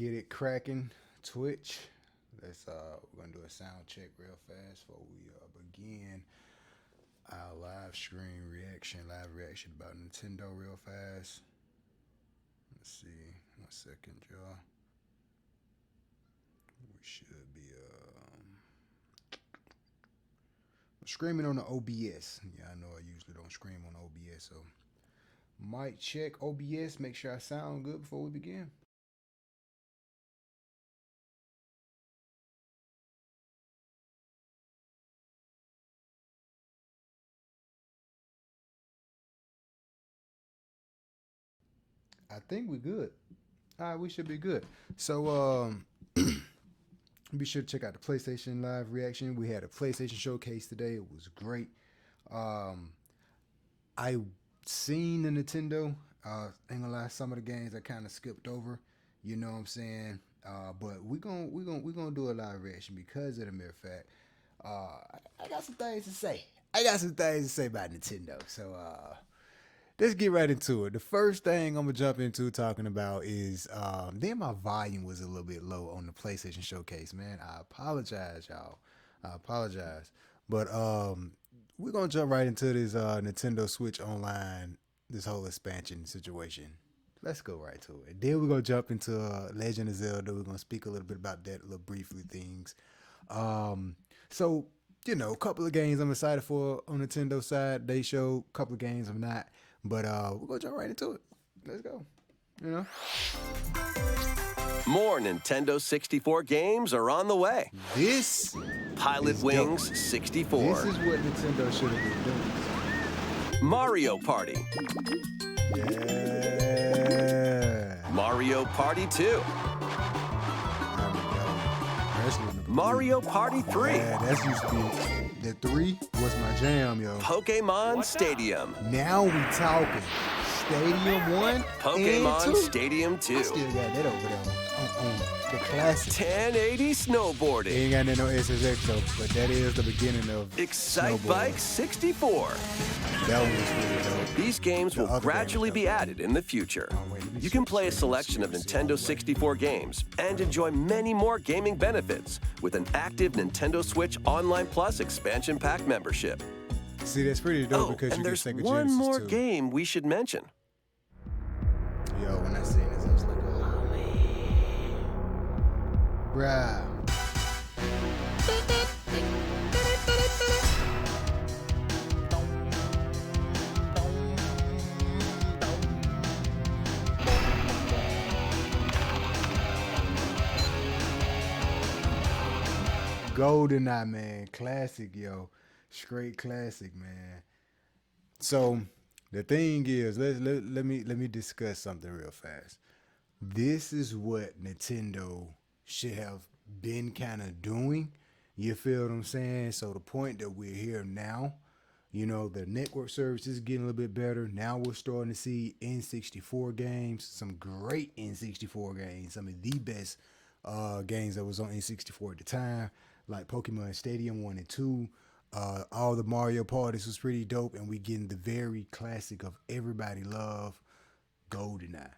Get it cracking, Twitch. We're gonna do a sound check real fast before we begin our live stream live reaction about Nintendo real fast. Let's see, 1 second, y'all. We should be screaming on the OBS. Yeah, I know I usually don't scream on OBS, so might check OBS, make sure I sound good before we begin. I think we're good. All right, we should be good. So, be sure to check out the PlayStation Live reaction. We had a PlayStation showcase today. It was great. Um, I seen the Nintendo. Ain't gonna lie, some of the games I kind of skipped over. You know what I'm saying? But we gonna do a live reaction because of the mere fact. I got some things to say. I got some things to say about Nintendo. So let's get right into it. The first thing I'm gonna jump into talking about is then my volume was a little bit low on the PlayStation Showcase, man. I apologize, y'all. I apologize. But we're gonna jump right into this Nintendo Switch Online, this whole expansion situation. Let's go right to it. Then we're gonna jump into Legend of Zelda. We're gonna speak a little bit about that, a little briefly things. So a couple of games I'm excited for on Nintendo side. They show a couple of games I'm not. But we're gonna jump right into it. Let's go. You know? More Nintendo 64 games are on the way. This Pilot is Wings dope. 64. This is what Nintendo should have been doing. Mario Party. Yeah. Mario Party 2. Mario Party 3. Yeah, that's used to be the 3 was my jam, yo. Pokemon Stadium. Now we talking. Stadium 1 Pokemon and 2. Stadium 2. I still got that over there on the classic. 1080 snowboarding. Ain't got no SSX though, but that is the beginning of Excite Bike 64. That one was really dope. These games will gradually be added in the future. You can play a selection of Nintendo 64 games and enjoy many more gaming benefits with an active Nintendo Switch Online Plus expansion pack membership. See, that's pretty dope because and you there's can Sega one Genesis more too. game we should mention. Yo, when I seen this, I was like, oh man, bruh. GoldenEye, man, classic, yo, straight classic, man. So the thing is, let me discuss something real fast. This is what Nintendo should have been kind of doing. You feel what I'm saying? So the point that we're here now, the network service is getting a little bit better. Now we're starting to see N64 games, some great N64 games, some of the best games that was on N64 at the time, like Pokemon Stadium 1 and 2. All the Mario parties was pretty dope, and we getting the very classic of everybody love, GoldenEye.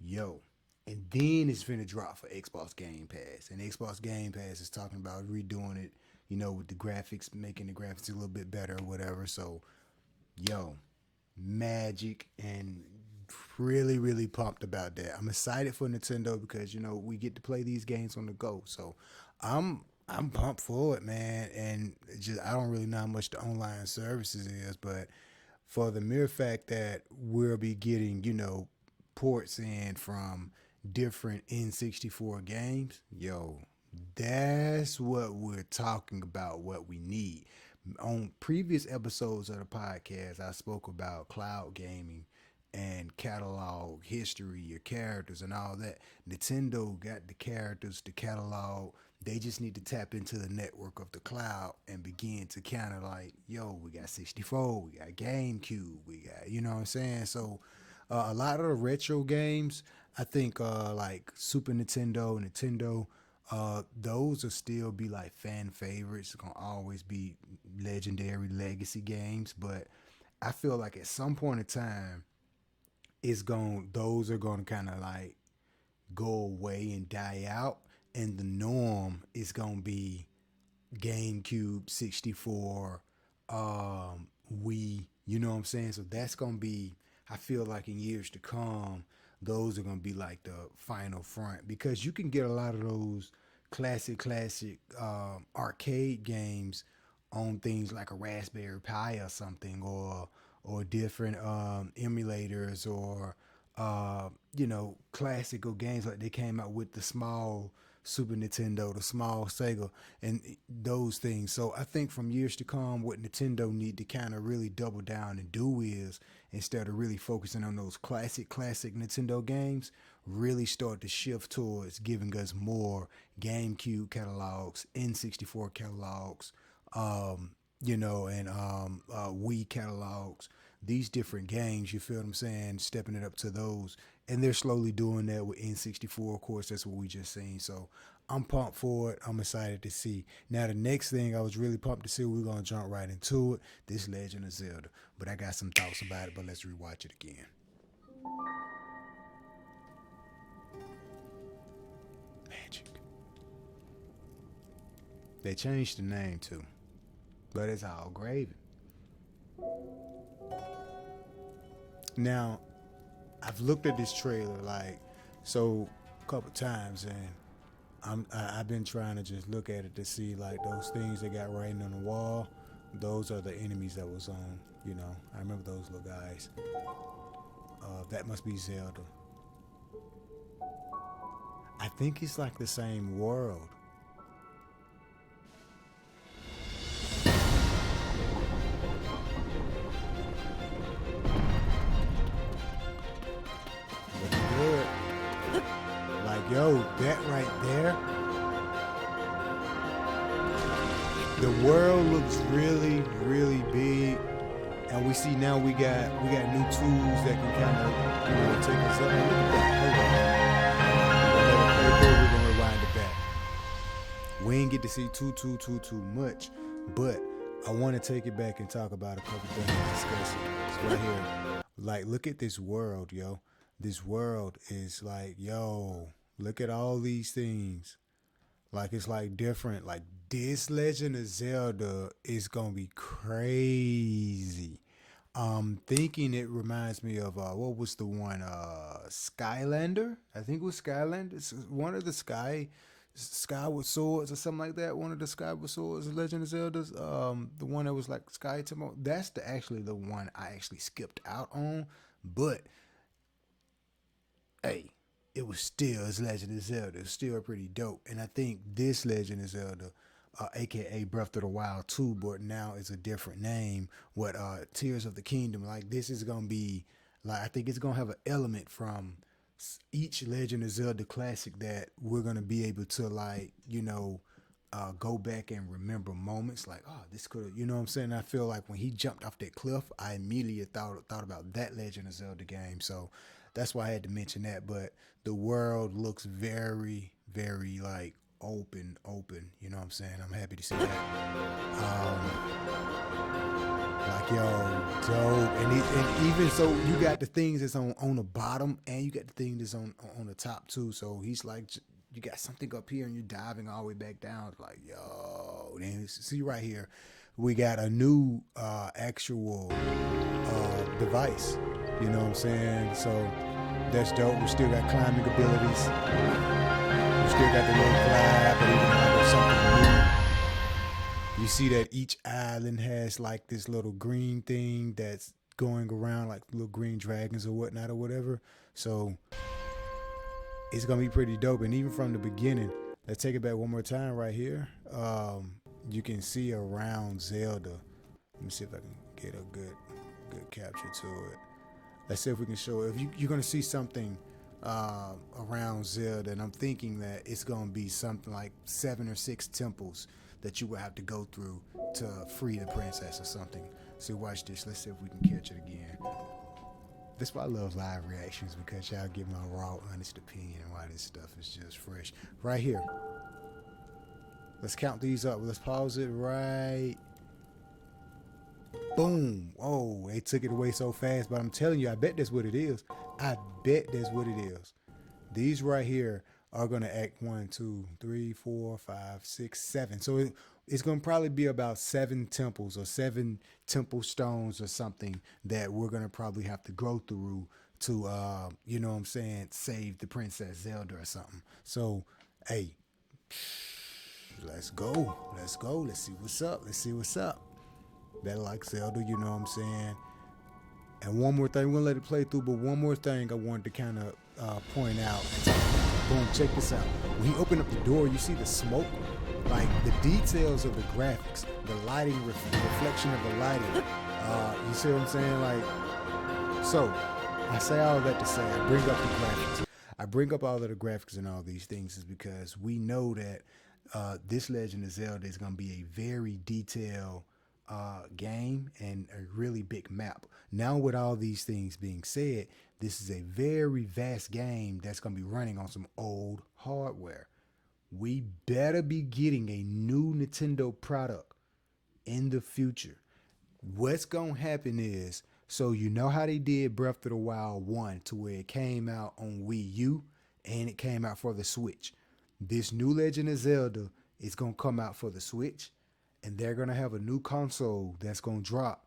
Yo. And then it's finna drop for Xbox Game Pass. And Xbox Game Pass is talking about redoing it, with the graphics, making the graphics a little bit better or whatever. So, yo, magic, and really, really pumped about that. I'm excited for Nintendo because, we get to play these games on the go. So I'm pumped for it, man. And I don't really know how much the online services is, but for the mere fact that we'll be getting, ports in from different N64 games, yo, that's what we're talking about, what we need. On previous episodes of the podcast, I spoke about cloud gaming and catalog history, your characters and all that. Nintendo got the characters, the catalog. They just need to tap into the network of the cloud and begin to kind of like, yo, we got 64, we got GameCube, we got, you know what I'm saying? So a lot of the retro games, I think like Super Nintendo, those will still be like fan favorites. It's gonna always be legendary legacy games. But I feel like at some point in time, those are gonna kind of like go away and die out, and the norm is gonna be GameCube, 64, Wii. You know what I'm saying? So that's gonna be. I feel like in years to come, those are gonna be like the final front because you can get a lot of those classic arcade games on things like a Raspberry Pi or something, or different emulators, or classical games like they came out with the small Super Nintendo, the small Sega, and those things. So I think from years to come, what Nintendo need to kind of really double down and do is, instead of really focusing on those classic Nintendo games, really start to shift towards giving us more GameCube catalogs, N64 catalogs, and Wii catalogs, these different games, you feel what I'm saying, stepping it up to those. And they're slowly doing that with N64, of course, that's what we just seen. So I'm pumped for it. I'm excited to see. Now, the next thing I was really pumped to see, we're going to jump right into it, this Legend of Zelda. But I got some thoughts about it, but let's rewatch it again. Magic. They changed the name too, but it's all gravy. Now, I've looked at this trailer a couple times, and I've been trying to just look at it to see like those things they got writing on the wall. Those are the enemies that was on. I remember those little guys. That must be Zelda. I think it's like the same world. Good. Like, yo, that right there. The world looks really, really big, and we see now we got new tools that can kind of take us up. Look at that. We're gonna rewind it back. We ain't get to see too much, but I want to take it back and talk about a couple things and discuss it. It's right here. Like, look at this world, yo. This world is like, yo, look at all these things. Like, it's like different. Like, this Legend of Zelda is gonna be crazy. Thinking it reminds me of what was the one, Skylander? I think it was Skylander. It's one of the Skyward Swords or something like that. One of the Skyward Swords, Legend of Zelda's. The one that was like Sky Temple. That's actually the one I actually skipped out on. But hey, it's Legend of Zelda. It's still pretty dope. And I think this Legend of Zelda, aka Breath of the Wild 2, but now it's a different name. What Tears of the Kingdom, like this is gonna be like, I think it's gonna have an element from each Legend of Zelda classic that we're gonna be able to go back and remember moments like, oh, this could have, you know what I'm saying? I feel like when he jumped off that cliff, I immediately thought about that Legend of Zelda game. So that's why I had to mention that. But the world looks very, very like open. You know what I'm saying? I'm happy to see that. Like, yo, dope. And even so, you got the things that's on the bottom, and you got the thing that's on the top too. So he's like, you got something up here, and you're diving all the way back down. It's like, yo, then see right here, we got a new actual device. You know what I'm saying? So that's dope. We still got climbing abilities. We still got the little glide, but even though there's something new. You see that each island has like this little green thing that's going around, like little green dragons or whatnot or whatever. So it's gonna be pretty dope. And even from the beginning, let's take it back one more time right here. You can see around Zelda. Let me see if I can get a good capture to it. Let's see if we can show it. If you're gonna see something around Zelda, and I'm thinking that it's gonna be something like 7 or 6 temples that you will have to go through to free the princess or something. So watch this. Let's see if we can catch it again. That's why I love live reactions, because y'all get my raw, honest opinion on why this stuff is just fresh. Right here. Let's count these up. Let's pause it right. Boom. Oh, they took it away so fast, but I'm telling you, I bet that's what it is. I bet that's what it is. These right here are gonna act 1, 2, 3, 4, 5, 6, 7. So it's gonna probably be about 7 temples or 7 temple stones or something that we're gonna probably have to go through to you know what I'm saying, save the Princess Zelda or something. So hey, let's go. Let's go. Let's see what's up. Let's see what's up. Better like Zelda, you know what I'm saying? And one more thing, we're gonna let it play through, but one more thing I wanted to kind of point out. Boom, check this out. When you open up the door, you see the smoke, like the details of the graphics, the lighting, reflection of the lighting. You see what I'm saying? Like, so I say all that to say, I bring up the graphics. I bring up all of the graphics and all these things is because we know that this Legend of Zelda is gonna be a very detailed game and a really big map. Now with all these things being said, this is a very vast game that's going to be running on some old hardware. We better be getting a new Nintendo product in the future. What's going to happen is, so you know how they did Breath of the Wild 1 to where it came out on Wii U and it came out for the Switch. This new Legend of Zelda is going to come out for the Switch, and they're going to have a new console that's going to drop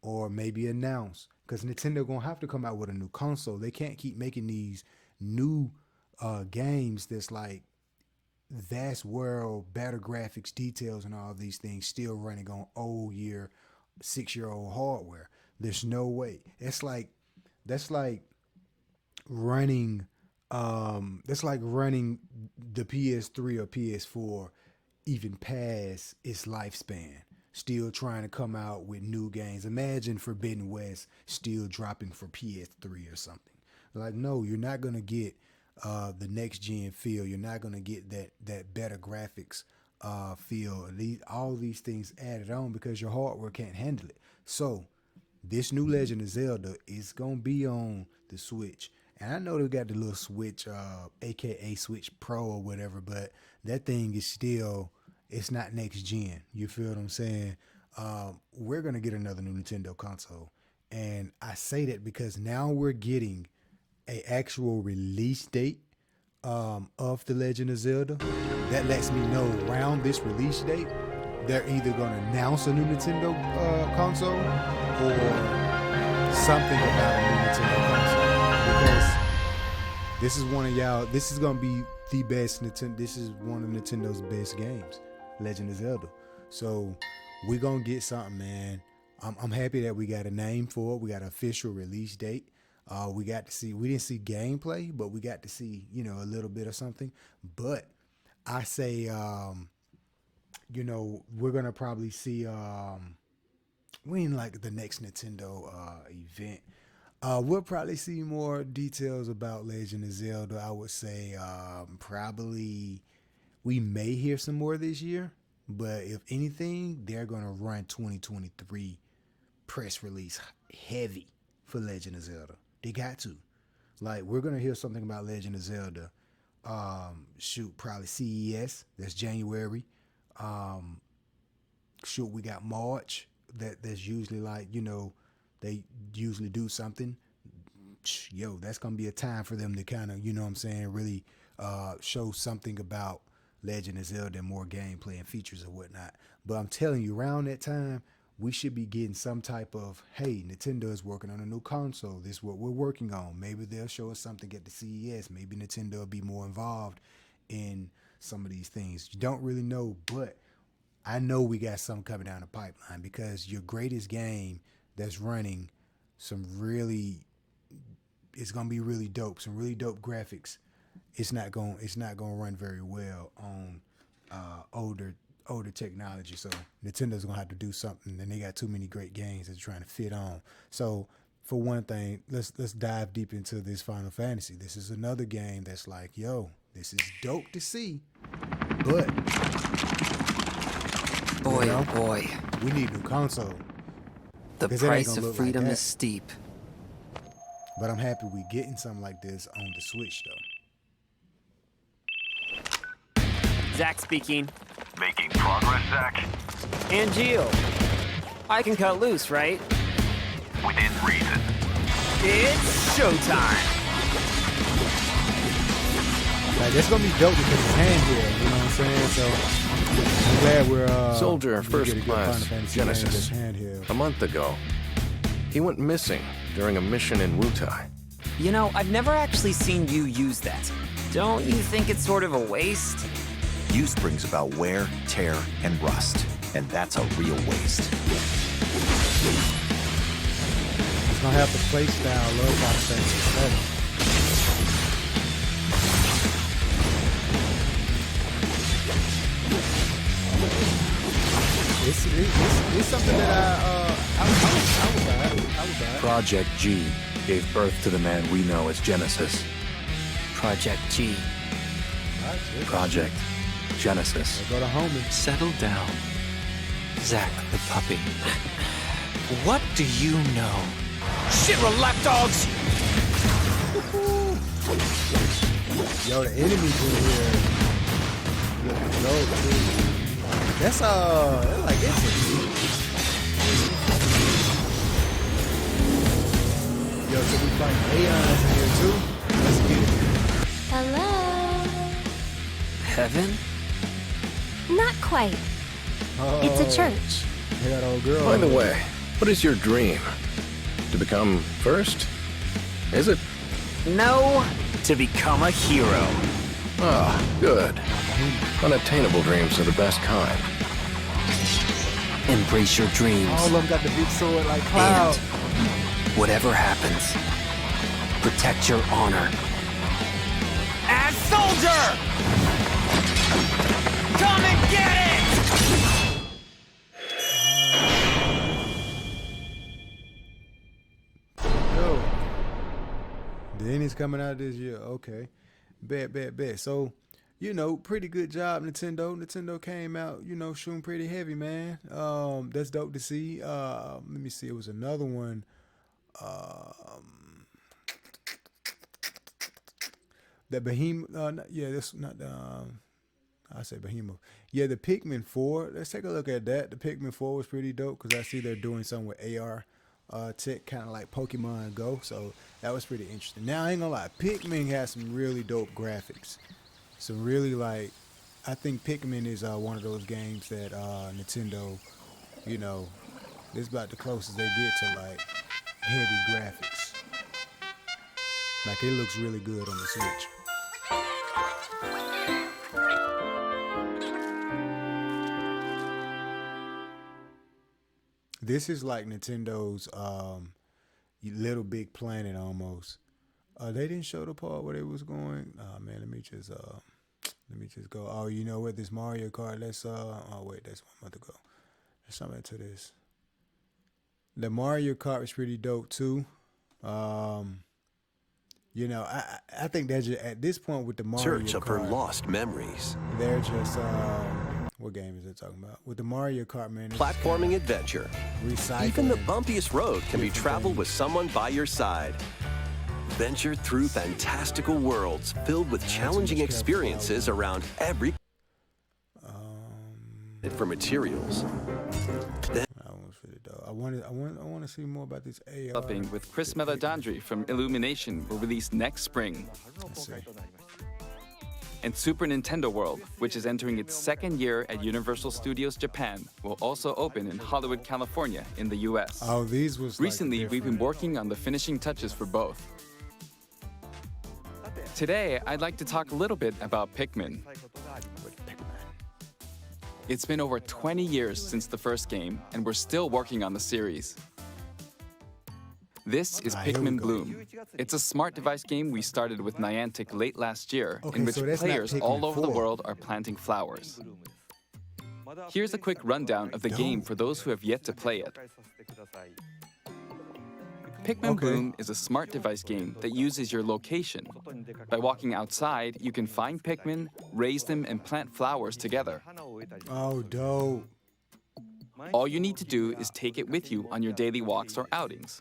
or maybe announce, because Nintendo going to have to come out with a new console. They can't keep making these new games that's like vast world, better graphics, details, and all these things still running on old 6-year-old hardware. There's no way. That's like running the PS3 or PS4 even past its lifespan, still trying to come out with new games. Imagine Forbidden West still dropping for PS3 or something. Like, no, you're not gonna get the next gen feel. You're not gonna get that better graphics feel. All these things added on because your hardware can't handle it. So this new Legend of Zelda is gonna be on the Switch. And I know they got the little Switch, aka Switch Pro or whatever, but that thing is still, it's not next gen. You feel what I'm saying? We're gonna get another new Nintendo console. And I say that because now we're getting an actual release date of The Legend of Zelda. That lets me know around this release date, they're either gonna announce a new Nintendo console or something about a new Nintendo console. Because this is one of y'all, this is gonna be the best Nintendo, this is one of Nintendo's best games, Legend of Zelda. So we're gonna get something, man. I'm happy that we got a name for it. We got an official release date. We got to see, we didn't see gameplay, but we got to see, a little bit of something. But I say, we're gonna probably see when like the next Nintendo event. We'll probably see more details about Legend of Zelda. I would say probably we may hear some more this year, but if anything, they're going to run 2023 press release heavy for Legend of Zelda. They got to. Like, we're going to hear something about Legend of Zelda. Probably CES. That's January. We got March. That's usually like, they usually do something. That's going to be a time for them to kind of, really show something about Legend of Zelda and more gameplay and features and whatnot. But I'm telling you, around that time, we should be getting some type of, hey, Nintendo is working on a new console. This is what we're working on. Maybe they'll show us something at the CES. Maybe Nintendo will be more involved in some of these things. You don't really know, but I know we got something coming down the pipeline because your greatest game that's running some really, it's gonna be really dope, some really dope graphics. It's not gonna run very well on older technology. So Nintendo's gonna have to do something, and they got too many great games they're trying to fit on. So for one thing, let's dive deep into this Final Fantasy. This is another game that's like, this is dope to see, but boy, oh boy, we need a new console. The price of freedom is steep. But I'm happy we getting something like this on the Switch, though. Zach speaking. Making progress, Zach? And Gio. I can cut loose, right? Within reason. It's showtime! Like, that's gonna be dope because it's handheld, you know what I'm saying? So I'm glad we're Soldier we First get a good Class Final Fantasy game that's Genesis. handheld. A month ago, he went missing during a mission in Wutai. You know, I've never actually seen you use that. Don't you think it's sort of a waste? Use brings about wear, tear, and rust, and that's a real waste. It's gonna have the play style love Final Fantasy VII. It's something that I would buy. Project G gave birth to the man we know as Genesis. Project G. Project Genesis. Go to homie. Settle down. Zack the puppy. What do you know? Shit, lapdogs! Yo, the enemies in here looking dope too. That's like it's yo, so we find Aeons in here too. Let's get it. Hello? Heaven? Not quite. It's a church. Hey, that old girl. By the way, what is your dream? To become first? Is it? No, to become a hero. Ah, good. Unattainable dreams are the best kind. Embrace your dreams. All of them got the big sword like And Cloud. whatever happens, protect your honor. As soldier! Come and get it! Yo, the ending's coming out this year. Okay, bet. So, you know, pretty good job, Nintendo. Nintendo came out, you know, shooting pretty heavy, man. That's dope to see. Let me see. It was another one. The Behemoth. Yeah, that's not. I say Behemoth. Yeah, the Pikmin 4. Let's take a look at that. The Pikmin 4 was pretty dope because I see they're doing something with AR tech, kind of like Pokemon Go. So that was pretty interesting. Now, I ain't gonna lie. Pikmin has some really dope graphics. Some really, like, I think Pikmin is one of those games that Nintendo, you know, this is about the closest they get to, like, heavy graphics. Like, it looks really good on the Switch. This is like Nintendo's Little Big Planet almost. They didn't show the part where they was going. Oh man, let me just go. Oh, you know what? This Mario Kart. Let's oh wait, that's one month ago. Let's jump into this. The Mario Kart was pretty dope too. You know, I think they're just at this point with the Mario Search Kart. for lost memories. They're just what game is it talking about? With the Mario Kart, man. it's Platforming adventure. recycling. Even the bumpiest road can be Different traveled things. with someone by your side. Venture through fantastical worlds filled with challenging much careful experiences around every for materials. That one's pretty dope. I want to see more about this AR. Developing with Chris Meledandri from Illumination will release next spring. Let's see. And Super Nintendo World, which is entering its second year at Universal Studios Japan, will also open in Hollywood, California in the US. Oh, these was like Recently, we've been different. working on the finishing touches for both. Today, I'd like to talk a little bit about Pikmin. It's been over 20 years since the first game, and we're still working on the series. This is Here we Pikmin go. Bloom. It's a smart device game we started with Niantic late last year, Okay, in which so that's not players Pikmin all over the 4. world are planting flowers. Here's a quick rundown of the game for those who have yet to play it. Pikmin Okay. Bloom is a smart device game that uses your location. By walking outside, you can find Pikmin, raise them, and plant flowers together. Oh, dope. All you need to do is take it with you on your daily walks or outings.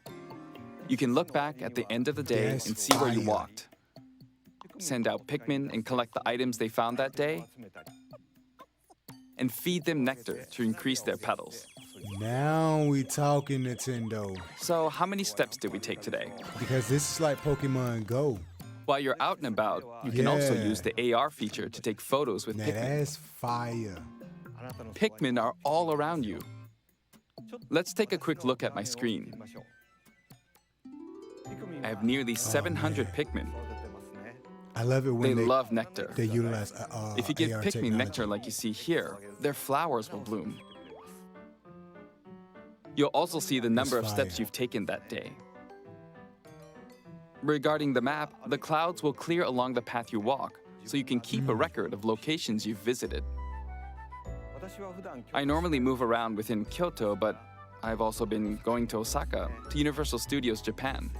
You can look back at the end of the day That's and see where you fire. walked. Send out Pikmin and collect the items they found that day. And feed them nectar to increase their petals. Now we talking Nintendo. So how many steps did we take today? Because this is like Pokemon Go. While you're out and about, you can also Yeah. use the AR feature to take photos with Now Pikmin. that's fire. Pikmin are all around you. Let's take a quick look at my screen. I have nearly 700 Pikmin. I love it when They love nectar. they utilize If you give AR Pikmin technology. nectar like you see here, their flowers will bloom. You'll also see the number of steps fire. you've taken that day. Regarding the map, the clouds will clear along the path you walk, so you can keep a record of locations you've visited. I normally move around within Kyoto, but I've also been going to Osaka, to Universal Studios Japan.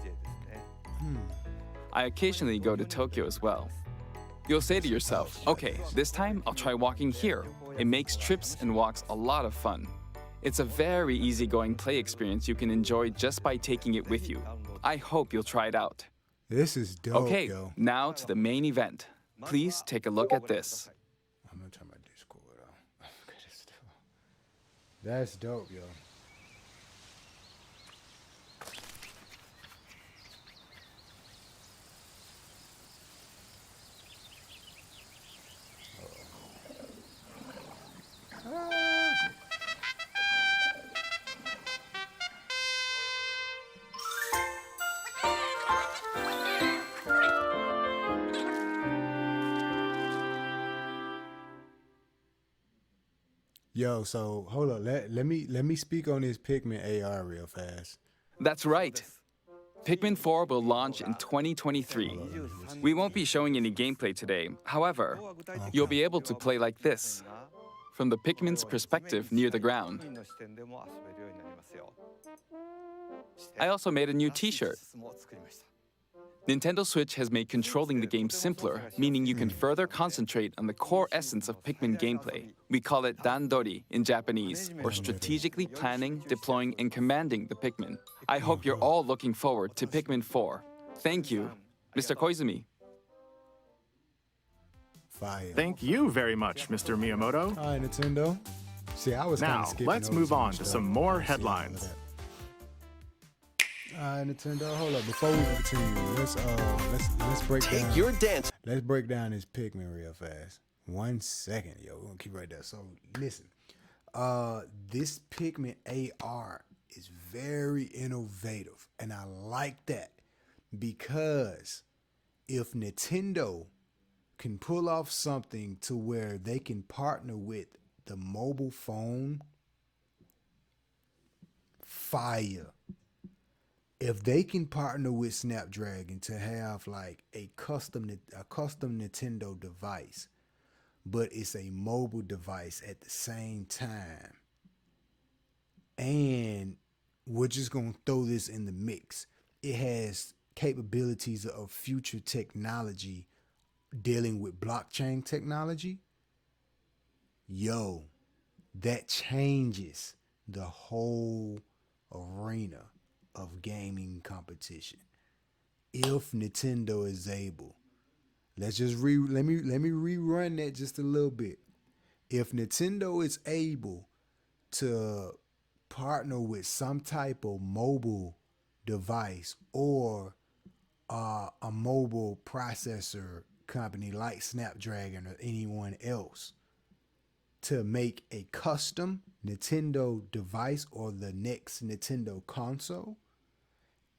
I occasionally go to Tokyo as well. You'll say to yourself, okay, this time I'll try walking here. It makes trips and walks a lot of fun. It's a very easygoing play experience you can enjoy just by taking it with you. I hope you'll try it out. This is dope, Okay, yo. now to the main event. Please take a look at this. I'm gonna turn my Discord on. That's dope, yo. Yo, so hold up. Let me speak on this Pikmin AR real fast. That's right. Pikmin 4 will launch in 2023. We won't be showing any gameplay today. However, you'll be able to play like this, from the Pikmin's perspective near the ground. I also made a new t-shirt. Nintendo Switch has made controlling the game simpler, meaning you can further concentrate on the core essence of Pikmin gameplay. We call it Dandori in Japanese, or strategically planning, deploying, and commanding the Pikmin. I hope you're all looking forward to Pikmin 4. Thank you, Mr. Koizumi. Fire. Thank you very much, Mr. Miyamoto. All right, Nintendo. See, I was kind Now, of skipping let's over move some on to stuff. some more I see all of headlines. that. All right, Nintendo. Hold up. Before we continue, let's break Take down. your dance. Let's break down this Pikmin real fast. 1 second, yo. We're gonna keep right there. So listen, this Pikmin AR is very innovative, and I like that because if Nintendo can pull off something to where they can partner with the mobile phone, fire. If they can partner with Snapdragon to have like a custom Nintendo device, but it's a mobile device at the same time, and we're just gonna throw this in the mix. It has capabilities of future technology dealing with blockchain technology. Yo, that changes the whole arena of gaming competition. If Nintendo is able, let me rerun that just a little bit. If Nintendo is able to partner with some type of mobile device or a mobile processor company like Snapdragon or anyone else to make a custom Nintendo device or the next Nintendo console,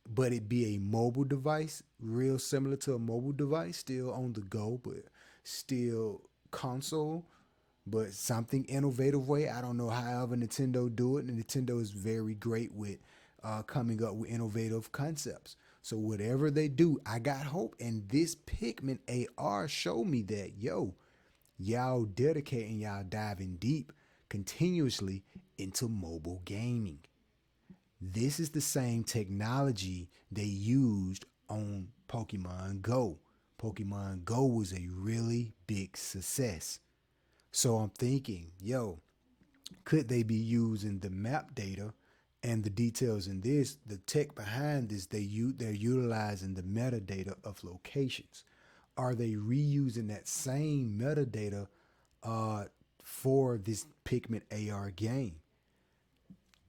but it be a mobile device, real similar to a mobile device, still on the go, but still console, but something innovative way. I don't know however Nintendo do it, and Nintendo is very great with coming up with innovative concepts. So whatever they do, I got hope, and this Pikmin AR showed me that, yo, y'all dedicating, y'all diving deep continuously into mobile gaming. This is the same technology they used on Pokemon Go. Pokemon Go was a really big success. So I'm thinking, yo, could they be using the map data and the details in this, the tech behind this, they're utilizing the metadata of locations. Are they reusing that same metadata for this Pikmin AR game?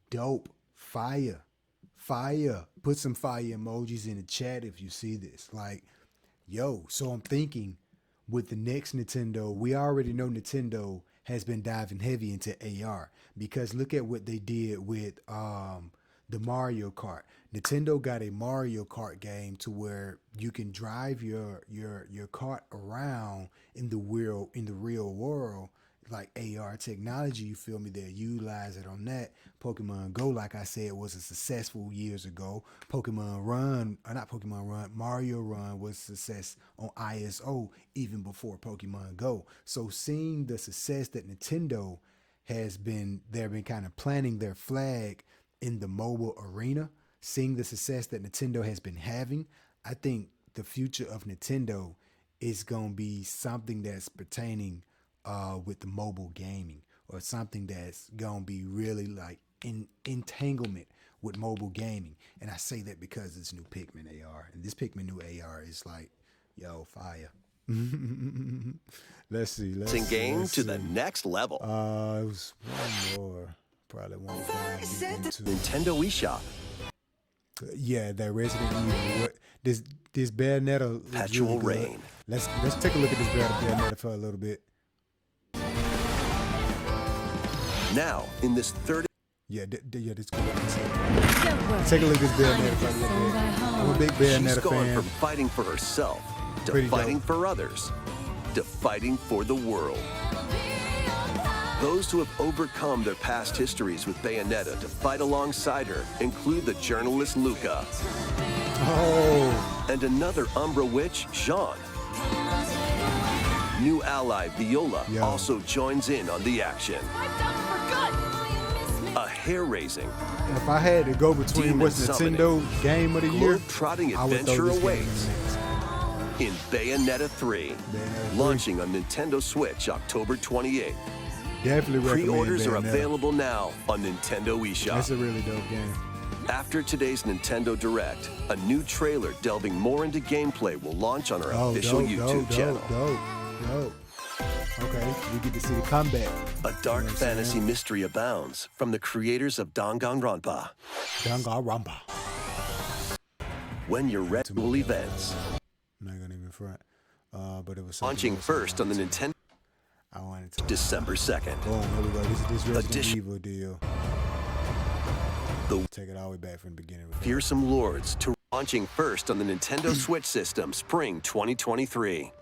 Dope. Fire. Put some fire emojis in the chat if you see this. Like, So I'm thinking with the next Nintendo, we already know Nintendo has been diving heavy into AR, because look at what they did with the Mario Kart. Nintendo got a Mario Kart game to where you can drive your kart around in the real world, like AR technology. You feel me? They utilize it on that. Pokemon Go, like I said, was a successful years ago. Mario Run was a success on ISO even before Pokemon Go. So seeing the success that Nintendo they've been kind of planting their flag in the mobile arena, seeing the success that Nintendo has been having, I think the future of Nintendo is going to be something that's pertaining with the mobile gaming, or something that's going to be really like in entanglement with mobile gaming. And I say that because it's new Pikmin AR, and this Pikmin new AR is like, fire. Let's see. Game to the next level. It was one more. Probably one more. Nintendo eShop. Yeah, that Resident Evil. This Bayonetta. Perpetual really Rain. Let's take a look at this Bayonetta for a little bit. Now, in this third... Yeah, this cool. Take a look at this Bayonetta for a little bit. I'm a big Bayonetta She's gone fan. from fighting for herself to Pretty fighting dope. for others to fighting for the world. Those who have overcome their past histories with Bayonetta to fight alongside her include the journalist Luca. Oh. And another Umbra witch, Jean. New ally Viola also joins in on the action. A hair-raising, If I had to go between demon what's summoning, Nintendo game of the year, globe-trotting I would adventure throw this game awaits in in Bayonetta 3, launching on Nintendo Switch October 28th. Definitely recommend Pre-orders are Bayonetta. available now on Nintendo eShop. That's a really dope game. After today's Nintendo Direct, a new trailer delving more into gameplay will launch on our official YouTube channel. Dope. Okay, we get to see the comeback. A dark You know what I'm fantasy saying? mystery abounds from the creators of Danganronpa. Danganronpa. When you're ready for events, I'm not gonna even front. But it was launching first on the Nintendo I wanted to. December 2nd. Boom, here we go. This Resident Edition- Evil deal. The Take it all the way back from the beginning. Fearsome Lords to launching first on the Nintendo Switch system spring 2023.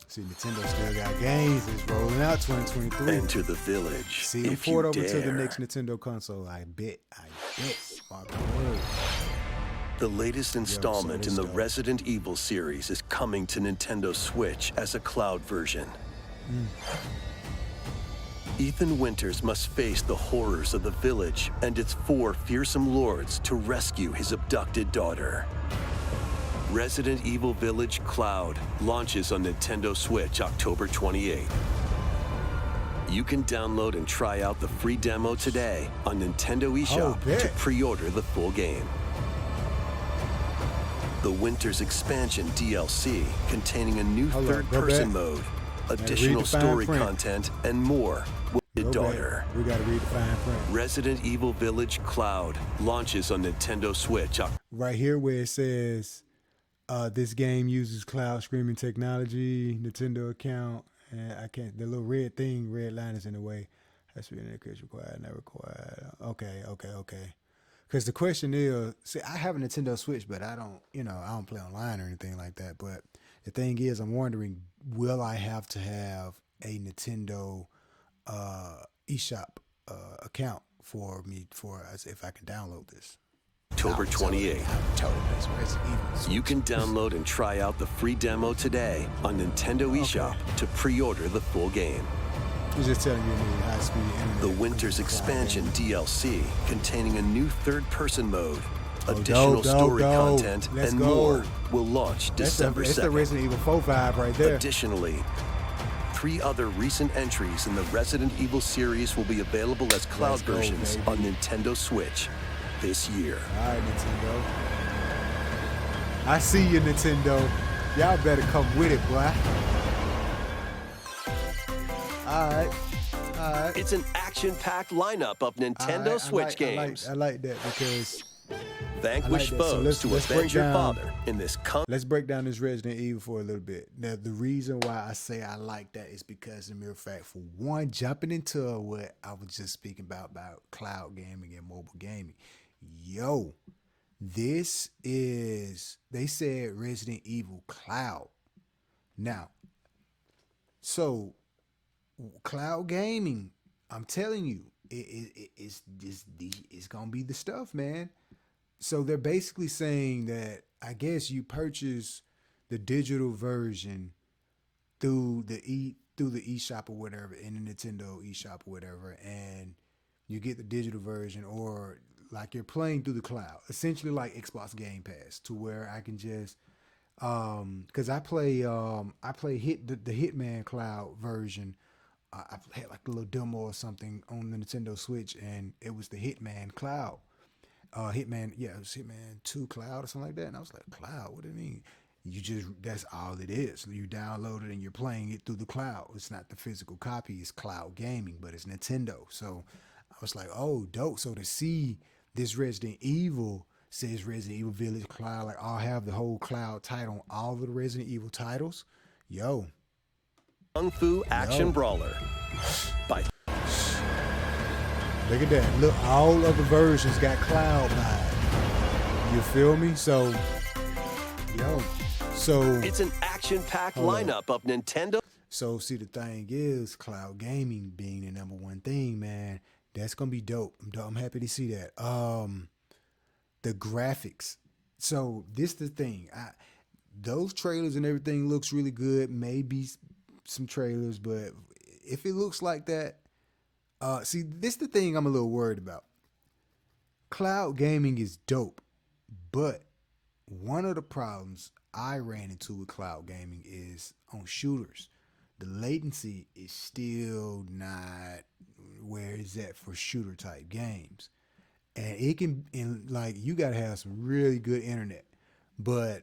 See, Nintendo still got games. It's rolling out 2023. Enter the village. See, them if forward you over to the dare. next Nintendo console. I bet. Mark my word. The latest installment so in the this guy- Resident Evil series is coming to Nintendo Switch as a cloud version. Ethan Winters must face the horrors of the village and its 4 fearsome lords to rescue his abducted daughter. Resident Evil Village Cloud launches on Nintendo Switch October 28th. You can download and try out the free demo today on Nintendo eShop bet. to pre-order the full game. The Winter's Expansion DLC containing a new Hold on, go third-person back. mode, read additional the fine story print. content, and more with your Go daughter. back. We gotta read the fine print. Resident Evil Village Cloud launches on Nintendo Switch. Right here where it says this game uses cloud streaming technology, Nintendo account, and I can't, the little red line is in the way. That's really required, not required. Okay. Because the question is, see, I have a Nintendo Switch, but I don't play online or anything like that. But the thing is, I'm wondering, will I have to have a Nintendo eShop account if I can download this? October 28th. You can download and try out the free demo today on Nintendo eShop to pre-order the full game. It's just telling you need high-speed internet. The Winter's Expansion DLC containing a new third-person mode, additional story content, Let's and go. more will launch December It's the 2nd. Resident Evil 4 vibe right there. Additionally, 3 other recent entries in the Resident Evil series will be available as cloud Let's go, versions baby. on Nintendo Switch this year. All right, Nintendo. I see you, Nintendo. Y'all better come with it, boy. All right. It's an action-packed lineup of Nintendo Switch games. I like that because Vanquish that. So foes to let's break avenge your down- father in this Let's break down this Resident Evil for a little bit. Now, the reason why I say I like that is because, of the mere fact, for one, jumping into what I was just speaking about cloud gaming and mobile gaming. Yo, this is, they said Resident Evil Cloud. Now, so cloud gaming, I'm telling you, it's going to be the stuff, man. So they're basically saying that I guess you purchase the digital version through the eShop or whatever, in the Nintendo eShop or whatever, and you get the digital version, or like you're playing through the cloud, essentially like Xbox Game Pass, to where I can just because I play the Hitman Cloud version. I had like a little demo or something on the Nintendo Switch, and it was the Hitman Cloud. Hitman, yeah, it was Hitman 2 Cloud or something like that. And I was like, Cloud, what do you mean? That's all it is. You download it and you're playing it through the cloud. It's not the physical copy, it's cloud gaming, but it's Nintendo. So I was like, oh, dope. So to see this Resident Evil says Resident Evil Village Cloud, like I'll have the whole cloud title on all of the Resident Evil titles. Yo. Kung Fu action brawler. By Look at that. Look, all other versions got cloud vibe. You feel me? So, it's an action-packed lineup of Nintendo. So, see, the thing is, cloud gaming being the number one thing, man, that's going to be dope. I'm happy to see that. The graphics. So, this the thing. Those trailers and everything looks really good. Maybe some trailers, but if it looks like that, see, this the thing I'm a little worried about. Cloud gaming is dope, but one of the problems I ran into with cloud gaming is on shooters. The latency is still not where it's at for shooter type games. And it can, and like, you gotta have some really good internet. But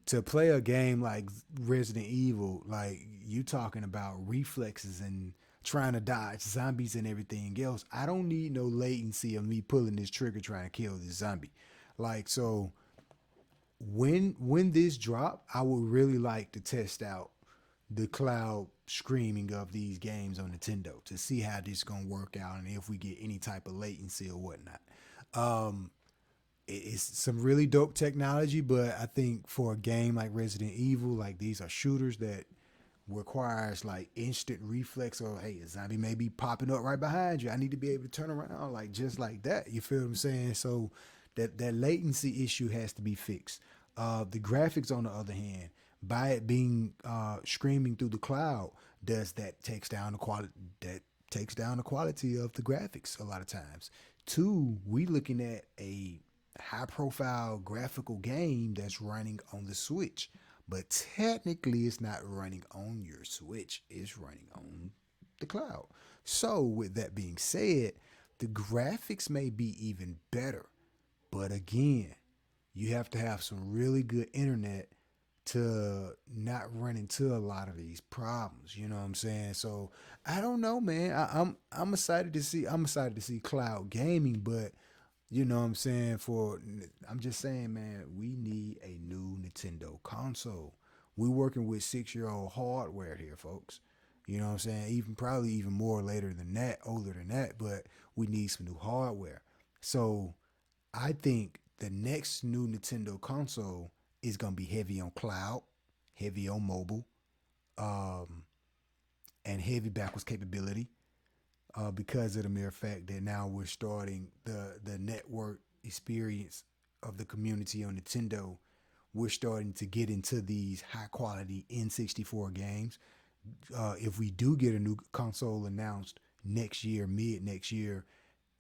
to play a game like Resident Evil, like, you talking about reflexes and trying to dodge zombies and everything else, I don't need no latency of me pulling this trigger trying to kill this zombie. Like, so when this drop, I would really like to test out the cloud streaming of these games on Nintendo to see how this gonna work out and if we get any type of latency or whatnot. It's some really dope technology, but I think for a game like Resident Evil, like, these are shooters that requires like instant reflex, or hey, a zombie may be popping up right behind you, I need to be able to turn around like just like that. You feel what I'm saying? So that latency issue has to be fixed. The graphics, on the other hand, by it being streaming through the cloud, takes down the quality of the graphics a lot of times. Two, we looking at a high profile graphical game that's running on the Switch, but technically it's not running on your Switch, it's running on the cloud. So with that being said, the graphics may be even better, but again, you have to have some really good internet to not run into a lot of these problems. You know what I'm saying? So I don't know, man. I'm excited to see cloud gaming, but you know what I'm saying? I'm just saying, man, we need a new Nintendo console. We're working with 6-year-old hardware here, folks. You know what I'm saying? Probably even more older than that, but we need some new hardware. So I think the next new Nintendo console is going to be heavy on cloud, heavy on mobile, and heavy backwards capability. Because of the mere fact that now we're starting the network experience of the community on Nintendo. We're starting to get into these high quality N64 games. If we do get a new console announced next year, mid next year,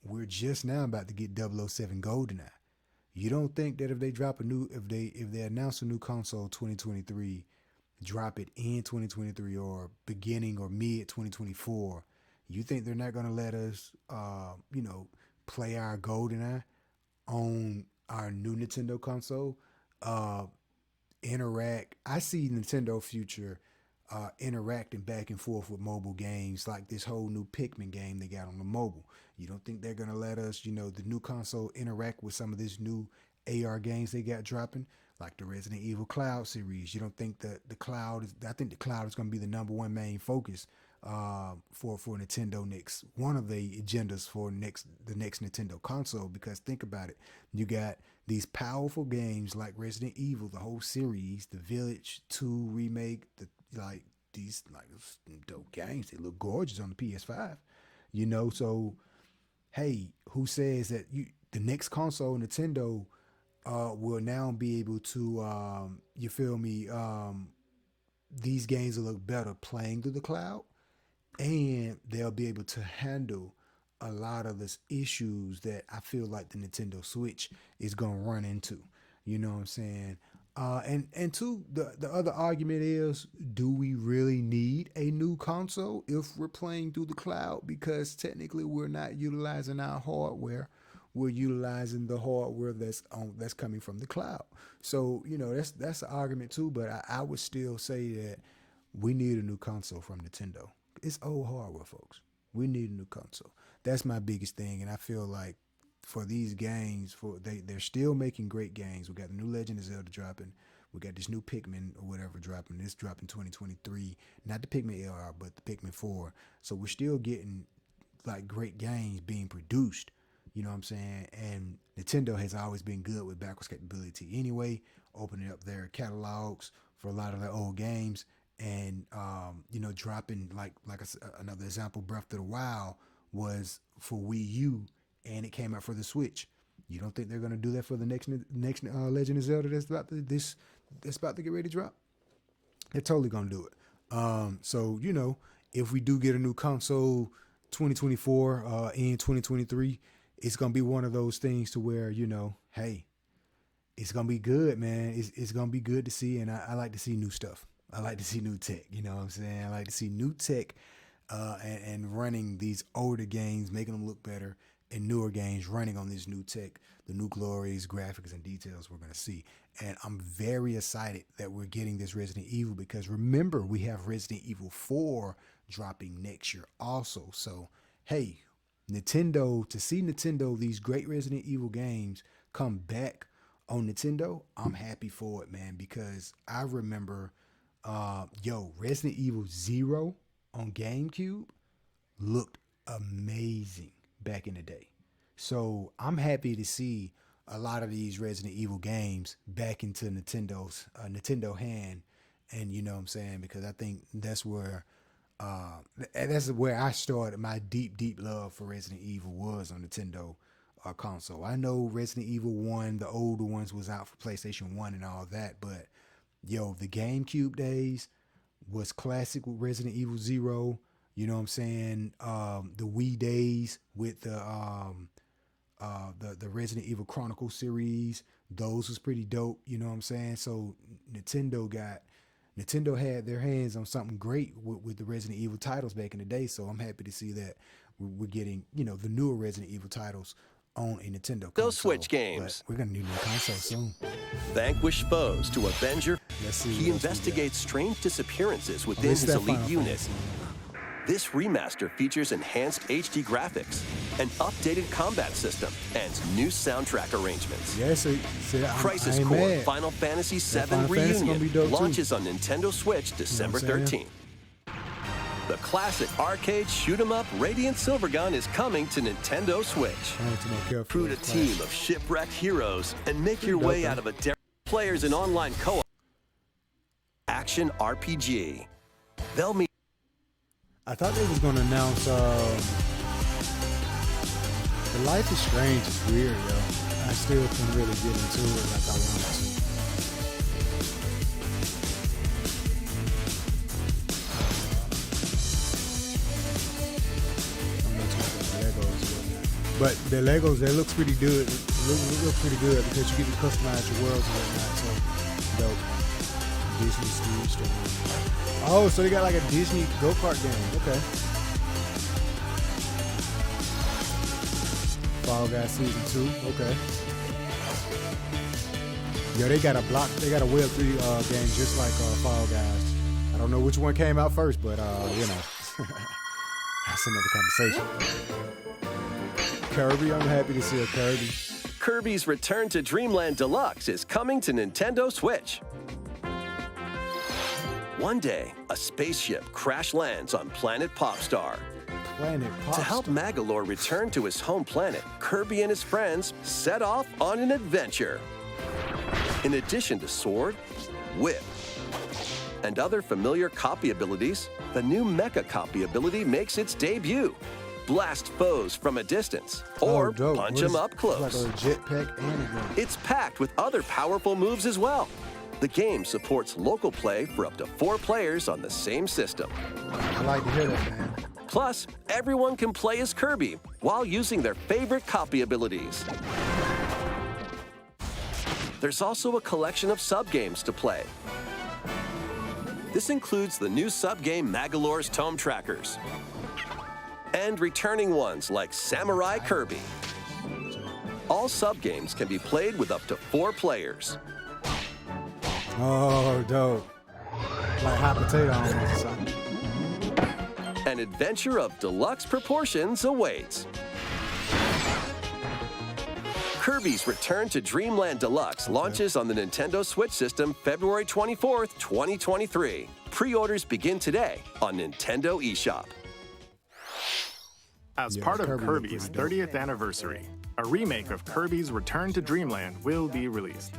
we're just now about to get 007 GoldenEye. You don't think that if they announce a new console 2023, drop it in 2023 or beginning or mid 2024, you think they're not going to let us, play our GoldenEye on our new Nintendo console? Interact. I see Nintendo future interacting back and forth with mobile games, like this whole new Pikmin game they got on the mobile. You don't think they're gonna let us, the new console interact with some of these new AR games they got dropping, like the Resident Evil Cloud series? You don't think that the cloud is? I think the cloud is gonna be the number one main focus for Nintendo next. One of the agendas for the next Nintendo console, because think about it, you got these powerful games like Resident Evil, the whole series, the Village 2 remake, these dope games. They look gorgeous on the PS5, So, hey, who says that the next console, Nintendo, will now be able to, you feel me? These games will look better playing through the cloud, and they'll be able to handle a lot of the issues that I feel like the Nintendo Switch is gonna run into. You know what I'm saying? And two, the other argument is, do we really need a new console if we're playing through the cloud? Because technically we're not utilizing our hardware. We're utilizing the hardware that's coming from the cloud. So, that's an argument too, but I would still say that we need a new console from Nintendo. It's old hardware, folks. We need a new console. That's my biggest thing, and I feel like for these games, they're still making great games. We got the new Legend of Zelda dropping. We got this new Pikmin or whatever dropping. This dropping 2023. Not the Pikmin AR, but the Pikmin 4. So we're still getting like great games being produced. You know what I'm saying? And Nintendo has always been good with backwards capability anyway, opening up their catalogs for a lot of their old games. And dropping another example, Breath of the Wild was for Wii U, and it came out for the Switch. You don't think they're gonna do that for the next Legend of Zelda that's about to get ready to drop? They're totally gonna do it. So if we do get a new console 2024 in 2023, it's gonna be one of those things to where hey, it's gonna be good, man. It's gonna be good to see, and I like to see new stuff. I like to see new tech, you know what I'm saying? I like to see new tech and running these older games, making them look better, and newer games running on this new tech, the new glories, graphics, and details we're going to see. And I'm very excited that we're getting this Resident Evil, because remember, we have Resident Evil 4 dropping next year also. So, hey, Nintendo, to see Nintendo, these great Resident Evil games come back on Nintendo, I'm happy for it, man, because I remember... Resident Evil 0 on GameCube looked amazing back in the day. So I'm happy to see a lot of these Resident Evil games back into Nintendo's Nintendo hand, and you know what I'm saying, because I think that's where I started my deep love for Resident Evil was on Nintendo console. I know Resident Evil 1, the older ones, was out for PlayStation 1 and all that, but the GameCube days was classic with Resident Evil 0. You know what I'm saying? The Wii days with the Resident Evil Chronicles series, those was pretty dope. You know what I'm saying? So Nintendo had their hands on something great with the Resident Evil titles back in the day. So I'm happy to see that we're getting the newer Resident Evil titles on a Nintendo console. Those Switch games. We're gonna need a new console soon. Vanquish foes to avenge your... He investigates strange disappearances within his elite unit. This remaster features enhanced HD graphics, an updated combat system, and new soundtrack arrangements. Yes, Crisis Core Final Fantasy VII Reunion launches on Nintendo Switch December 13th. The classic arcade shoot-'em-up Radiant Silvergun is coming to Nintendo Switch. Recruit a team of shipwrecked heroes and make your way out of a players in online co-op action RPG. They'll meet. I thought they was gonna announce The Life is Strange is weird, yo. I still can't really get into it like I wanted to. But the Legos, they look pretty good. Look pretty good because you get to customize your worlds and whatnot. So dope. Disney Steve Story. Oh, so they got like a Disney go-kart game. Okay. Fall Guys Season 2. Okay. Yo, they got a Web 3 game just like Fall Guys. I don't know which one came out first, but that's another conversation. Kirby. I'm happy to see a Kirby. Kirby's Return to Dreamland Deluxe is coming to Nintendo Switch. One day, a spaceship crash lands on planet Popstar. To help Magolor return to his home planet, Kirby and his friends set off on an adventure. In addition to Sword, Whip, and other familiar copy abilities, the new Mecha copy ability makes its debut. Blast foes from a distance, or punch them up close. Like a jetpack and a gun. It's packed with other powerful moves as well. The game supports local play for up to 4 players on the same system. I like to hear that, man. Plus, everyone can play as Kirby while using their favorite copy abilities. There's also a collection of sub-games to play. This includes the new sub-game Magolor's Tome Trackers, and returning ones like Samurai Kirby. All sub-games can be played with up to 4 players. Oh, dope. Like hot potato almost or something. An adventure of deluxe proportions awaits. Kirby's Return to Dreamland Deluxe launches on the Nintendo Switch system February 24th, 2023. Pre-orders begin today on Nintendo eShop. As part of Kirby's 30th anniversary, a remake of Kirby's Return to Dreamland will be released.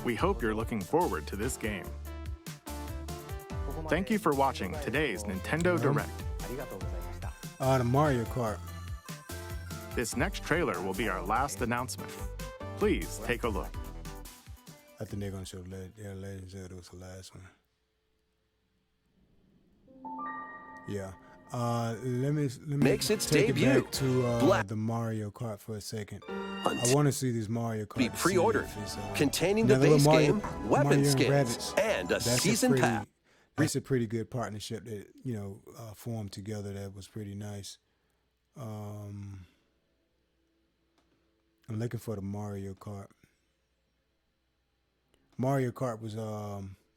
We hope you're looking forward to this game. Thank you for watching today's Nintendo Direct. The Mario Kart. This next trailer will be our last announcement. Please take a look. I think they're going to show Legend of Zelda was the last one. Yeah. Let me Makes its take debut. It back to the Mario Kart for a second. I want to see this Mario Kart. Be pre-ordered, containing now the base Mario, game, weapon Mario skins, and a season pass. That's a pretty good partnership that formed together. That was pretty nice. I'm looking for the Mario Kart. Mario Kart was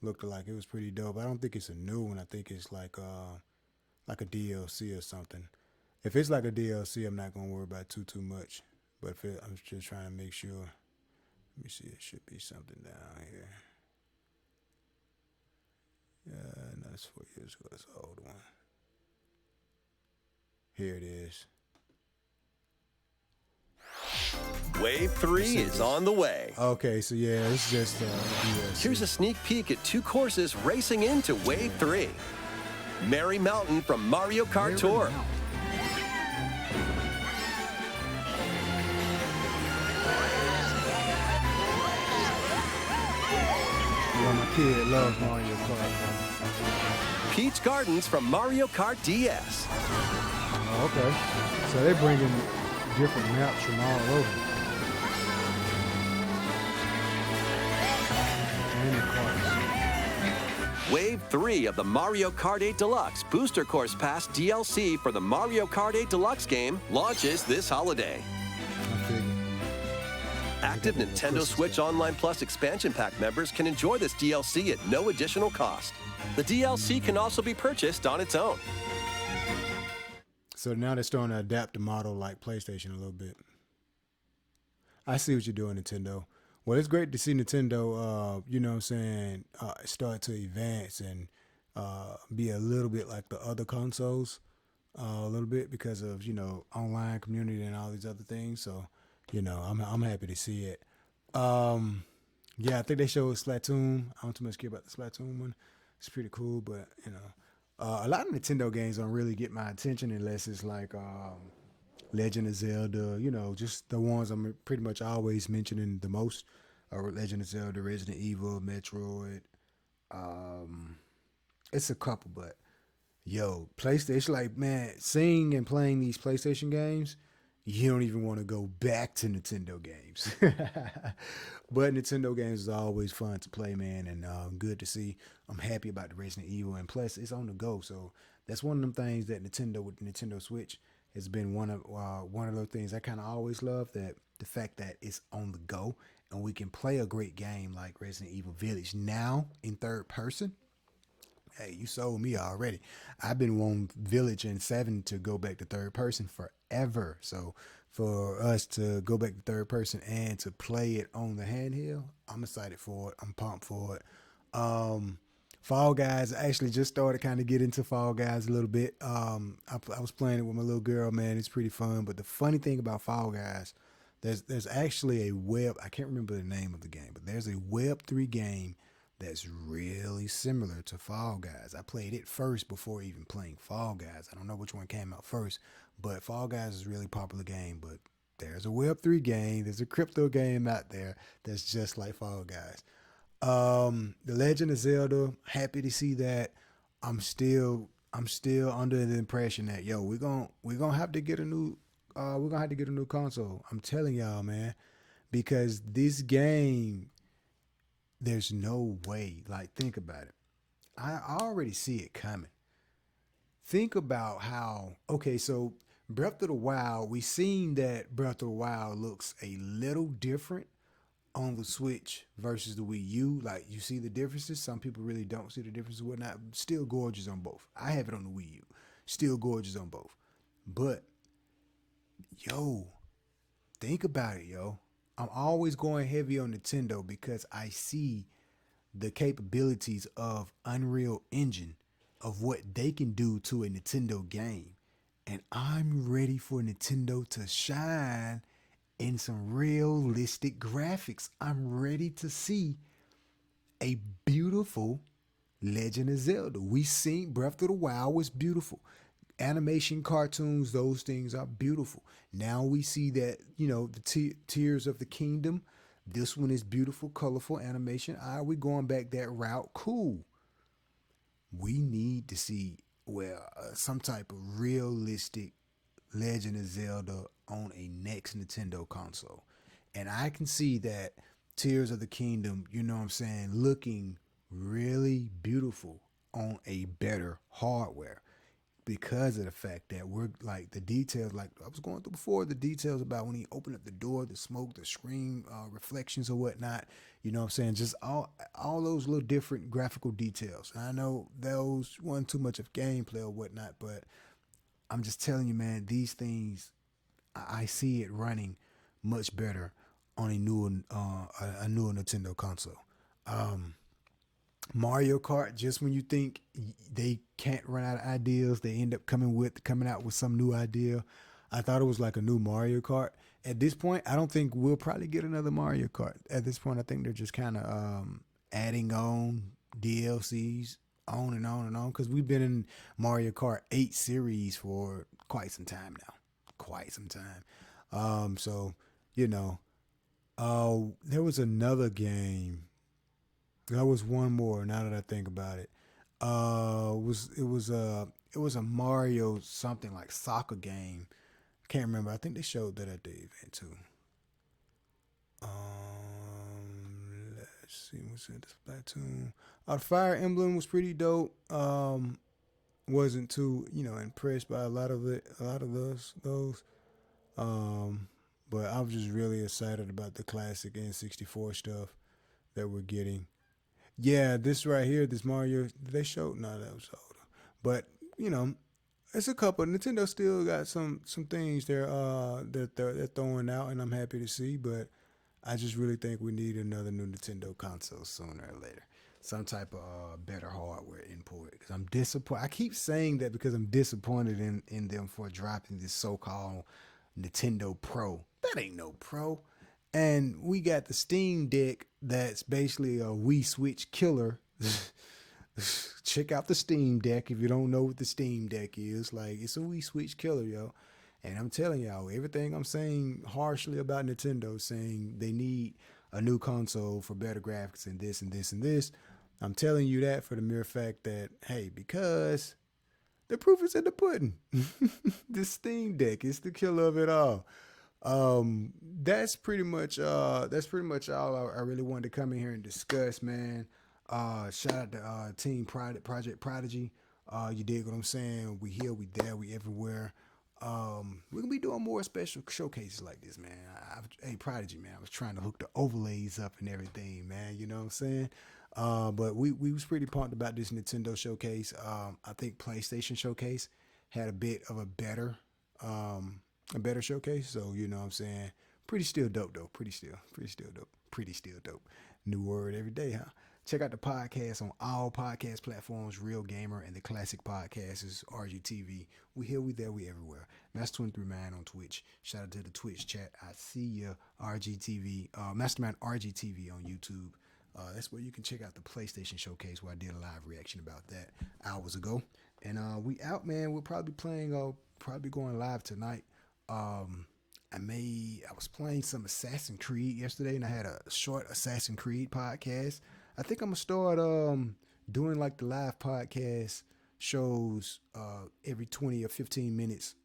looked like it was pretty dope. I don't think it's a new one. I think it's like a DLC or something. If it's like a DLC, I'm not gonna worry about too much. But if I'm just trying to make sure. Let me see. It should be something down here. No, it's 4 years ago. It's an old one. Here it is. Wave 3 is on the way. Okay, so yeah, it's just DLC. Here's a sneak peek at 2 courses racing into Wave 3. Merry Mountain from Mario Kart Tour. My kid loves Mario Kart. Peach Gardens from Mario Kart DS. Oh, okay. So they're bringing different maps from all over. And the cars. Wave 3 of the Mario Kart 8 Deluxe Booster Course Pass DLC for the Mario Kart 8 Deluxe game launches this holiday. Active Nintendo Switch Online Plus expansion pack members can enjoy this DLC at no additional cost. The DLC can also be purchased on its own. So now they're starting to adapt the model like PlayStation a little bit. I see what you're doing, Nintendo. Well, it's great to see Nintendo, start to advance and be a little bit like the other consoles, a little bit because of, online community and all these other things. So, I'm happy to see it. I think they showed Splatoon. I don't too much care about the Splatoon one. It's pretty cool, but, a lot of Nintendo games don't really get my attention unless it's like Legend of Zelda, just the ones I'm pretty much always mentioning the most are Legend of Zelda, Resident Evil, Metroid. It's a couple, but PlayStation, like, man, seeing and playing these PlayStation games, you don't even want to go back to Nintendo games. But Nintendo games is always fun to play, man, and good to see. I'm happy about the Resident Evil, and plus it's on the go. So that's one of them things that Nintendo with the Nintendo Switch has been one of those things I kind of always love, that the fact that it's on the go and we can play a great game like Resident Evil Village now in third person. hey, you sold me already. I've been wanting Village and 7 to go back to third person forever. So for us to go back to third person and to play it on the handheld, I'm excited for it. I'm pumped for it. Fall Guys, I actually just started kind of get into Fall Guys a little bit. I was playing it with my little girl, man. It's pretty fun. But the funny thing about Fall Guys, there's actually I can't remember the name of the game, but there's a Web3 game that's really similar to Fall Guys. I played it first before even playing Fall Guys. I don't know which one came out first, but Fall Guys is a really popular game. But there's a Web3 game, there's a crypto game out there that's just like Fall Guys. The Legend of Zelda, happy to see that. I'm still under the impression that we're gonna have to get a new console. I'm telling y'all, man, because this game, there's no way. Like, think about it. I already see it coming. Think about how, so Breath of the Wild, we seen that Breath of the Wild looks a little different on the Switch versus the Wii U. Like, you see the differences. Some people really don't see the differences and whatnot. Still gorgeous on both. I have it on the Wii U. Still gorgeous on both. But, think about it, I'm always going heavy on Nintendo because I see the capabilities of Unreal Engine, of what they can do to a Nintendo game. And I'm ready for Nintendo to shine in some realistic graphics. I'm ready to see a beautiful Legend of Zelda. We seen Breath of the Wild was beautiful. Animation, cartoons, those things are beautiful. Now we see that, the Tears of the Kingdom. This one is beautiful, colorful animation. Are we going back that route? Cool. We need to see, some type of realistic Legend of Zelda on a next Nintendo console. And I can see that Tears of the Kingdom, looking really beautiful on a better hardware, because of the fact that we're like the details, like I was going through before, the details about when he opened up the door, the smoke, the screen reflections or whatnot, just all those little different graphical details. And I know those wasn't too much of gameplay or whatnot, but I'm just telling you, man, these things, I see it running much better on a newer Nintendo console. Mario Kart, just when you think they can't run out of ideas, they end up coming out with some new idea. I thought it was like a new Mario Kart. At this point, I don't think we'll probably get another Mario Kart. At this point, I think they're just kind of adding on DLCs on and on and on, because we've been in Mario Kart 8 series for quite some time now. There was another game. There was one more. Now that I think about it, it was a Mario something like soccer game. I can't remember. I think they showed that at the event too. Let's see, what's in this Splatoon? Fire Emblem was pretty dope. Wasn't too impressed by a lot of those. But I was just really excited about the classic N64 stuff that we're getting. Yeah, this right here, this Mario, they showed, no, that was older. But, it's a couple. Nintendo still got some things they're throwing out, and I'm happy to see, but I just really think we need another new Nintendo console sooner or later. Some type of better hardware input. Because I'm disappointed. I keep saying that because I'm disappointed in them for dropping this so-called Nintendo Pro. That ain't no Pro. And we got the Steam Deck that's basically a Wii Switch killer. Check out the Steam Deck if you don't know what the Steam Deck is. Like, it's a Wii Switch killer, yo. And I'm telling y'all, everything I'm saying harshly about Nintendo, saying they need a new console for better graphics and this and this and this, I'm telling you that for the mere fact that, hey, because the proof is in the pudding. The Steam Deck is the killer of it all. That's pretty much all I really wanted to come in here and discuss, man. Shout out to Team Project Prodigy. You dig what I'm saying? We here, we there, we everywhere. We're gonna be doing more special showcases like this, man. Hey, Prodigy, man, I was trying to hook the overlays up and everything, man. You know what I'm saying? But we was pretty pumped about this Nintendo showcase. I think PlayStation showcase had a bit of a better showcase. So you know what I'm saying, pretty still dope though. Pretty still dope. New word every day, huh? Check out the podcast on all podcast platforms. Real Gamer and the Classic Podcast is RGTV. We here, we there, we everywhere. Master23 Man on Twitch. Shout out to the Twitch chat. I see ya. RGTV. Mastermind RGTV on YouTube. That's where you can check out the PlayStation Showcase, where I did a live reaction about that hours ago. And we out, man. We're probably probably going live tonight. I was playing some Assassin's Creed yesterday, and I had a short Assassin's Creed podcast. I think I'm gonna start doing like the live podcast shows every 20 or 15 minutes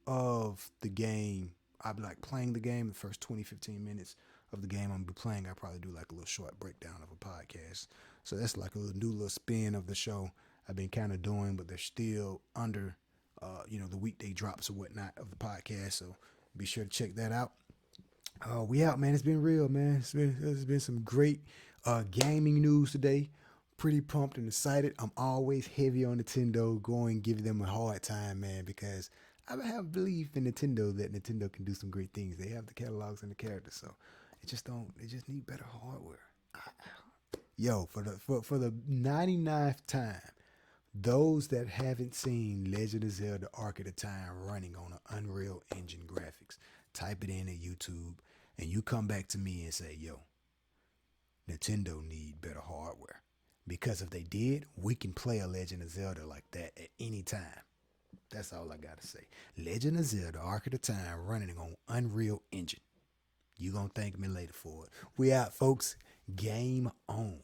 of the game. I'll be like playing the game, the first 20, 15 minutes of the game I'm gonna be playing. I'll probably do like a little short breakdown of a podcast. So that's like a new little spin of the show I've been kind of doing, but they're still under the weekday drops or whatnot of the podcast. So be sure to check that out. We out, man. It's been real, man. There's been some great gaming news today. Pretty pumped and excited. I'm always heavy on Nintendo, giving them a hard time, man, because I have belief in Nintendo that Nintendo can do some great things. They have the catalogs and the characters, so they just need better hardware. Yo, for the 99th time, those that haven't seen Legend of Zelda Arc of the Time running on an Unreal Engine graphics, type it in at YouTube, and you come back to me and say, yo, Nintendo need better hardware. Because if they did, we can play a Legend of Zelda like that at any time. That's all I gotta say. Legend of Zelda Arc of the Time running on Unreal Engine. You gonna thank me later for it. We out, folks. Game on.